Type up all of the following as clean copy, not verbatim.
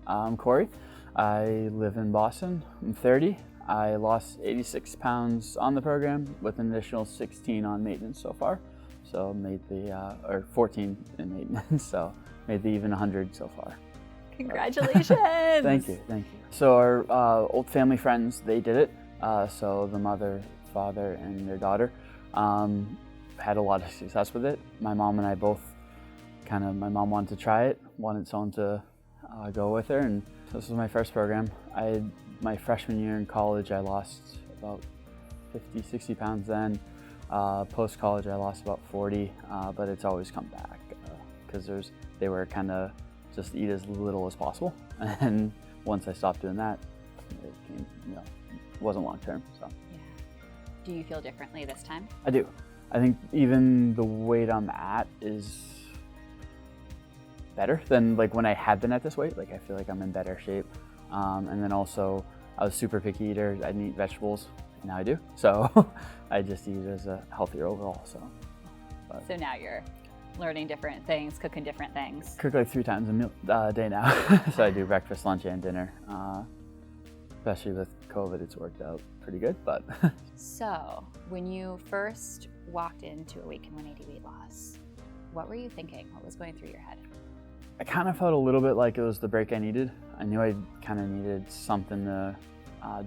I'm Corey. I live in Boston. I'm 30. I lost 86 pounds on the program with an additional 16 on maintenance so far. So made the, or 14 in maintenance, so made the even 100 so far. Congratulations! Thank you. So our old family friends, they did it. So the mother, father, and their daughter had a lot of success with it. My mom and I both my mom wanted to try it, wanted someone to go with her, and this was my first program. My freshman year in college, I lost about 50, 60 pounds then. Post-college, I lost about 40, but it's always come back because they were kind of just eat as little as possible. And once I stopped doing that, it came, wasn't long term. So. Yeah. Do you feel differently this time? I do. I think even the weight I'm at is better than like when I had been at this weight. Like I feel like I'm in better shape. And then also I was a super picky eater. I didn't eat vegetables. Now I do. So I just eat as a healthier overall. So now you're learning different things, cooking different things. Cook like 3 times a day now. So I do breakfast, lunch, and dinner. Especially with COVID, it's worked out pretty good. But So when you first walked into Awaken 180 weight loss, what were you thinking? What was going through your head? I kind of felt a little bit like it was the break I needed. I knew I kind of needed something to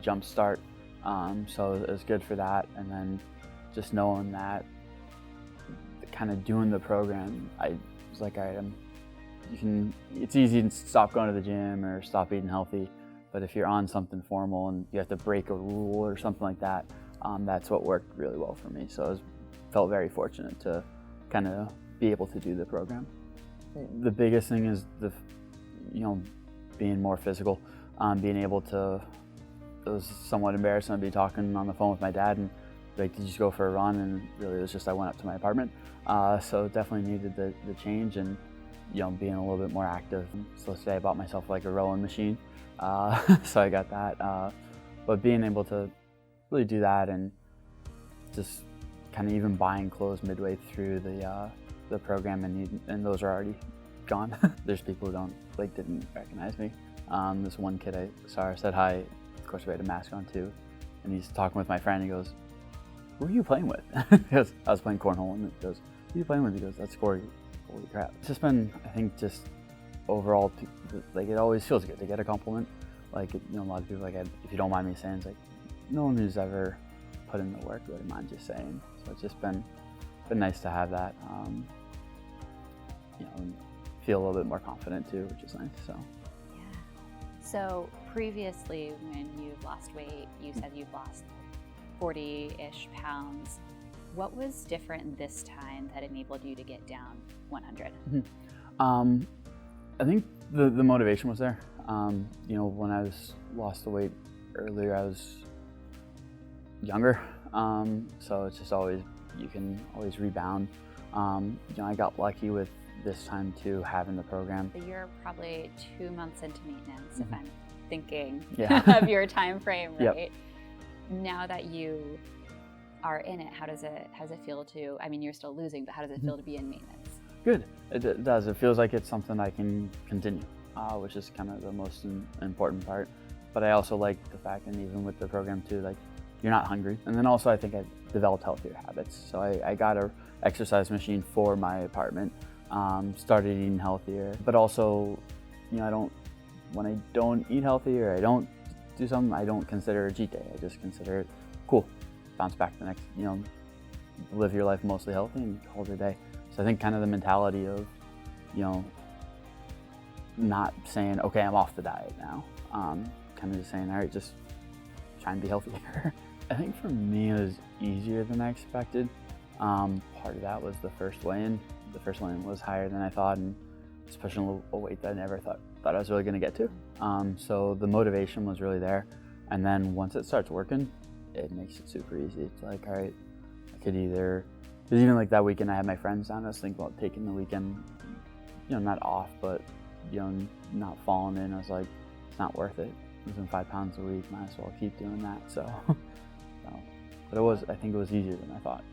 jumpstart. So it was good for that. And then just knowing that, kind of doing the program, I was like, all right, it's easy to stop going to the gym or stop eating healthy. But if you're on something formal and you have to break a rule or something like that, that's what worked really well for me. So I felt very fortunate to kind of be able to do the program. The biggest thing is being more physical, being able to. It was somewhat embarrassing to be talking on the phone with my dad and like, did you just go for a run? And really it was just I went up to my apartment. So definitely needed the change and being a little bit more active. So today I bought myself like a rowing machine, so I got that. But being able to really do that and just kind of even buying clothes midway through the program and those are already gone. There's people who didn't recognize me. This one kid I saw, I said hi. Of course, we had a mask on too, and he's talking with my friend. He goes, "Who are you playing with?" Because I was playing cornhole, and he goes, "Who are you playing with?" He goes, "That's Corey." Holy crap! It's just been, I think, just overall, like it always feels good to get a compliment. Like a lot of people, like if you don't mind me saying, it's like no one who's ever put in the work really mind just saying. So it's just been nice to have that. And feel a little bit more confident too, which is nice. So. Yeah. So previously, when you've lost weight, you said you've lost 40-ish pounds. What was different this time that enabled you to get down 100? Mm-hmm. I think the motivation was there. When I lost the weight earlier, I was younger. So it's just you can always rebound. I got lucky with this time too, having the program. You're probably 2 months into maintenance, Mm-hmm. if I'm thinking Yeah. of your time frame, right? Yep. Now that you are in it, how does it feel to, I mean, you're still losing, but how does it feel to be in maintenance? Good. It does. It feels like it's something I can continue, which is kind of the most important part. But I also like the fact, and even with the program too, like you're not hungry. And then also I think I've developed healthier habits. So I got a exercise machine for my apartment, started eating healthier, but also, when I don't eat healthy or I don't do something, I don't consider it a cheat day. I just consider it cool. Bounce back the next, live your life mostly healthy and hold your day. So I think kind of the mentality of, not saying, okay, I'm off the diet now. Kind of just saying, all right, just try and be healthier. I think for me, it was easier than I expected. Part of that was the first weigh-in. The first weigh-in was higher than I thought, and it's pushing a weight that I never thought I was really going to get to. So the motivation was really there. And then once it starts working, it makes it super easy. It's like, all right, I could because even like that weekend I had my friends down, I was thinking about taking the weekend, not off, but, not falling in. I was like, it's not worth it. Losing 5 pounds a week, might as well keep doing that. So, but I think it was easier than I thought.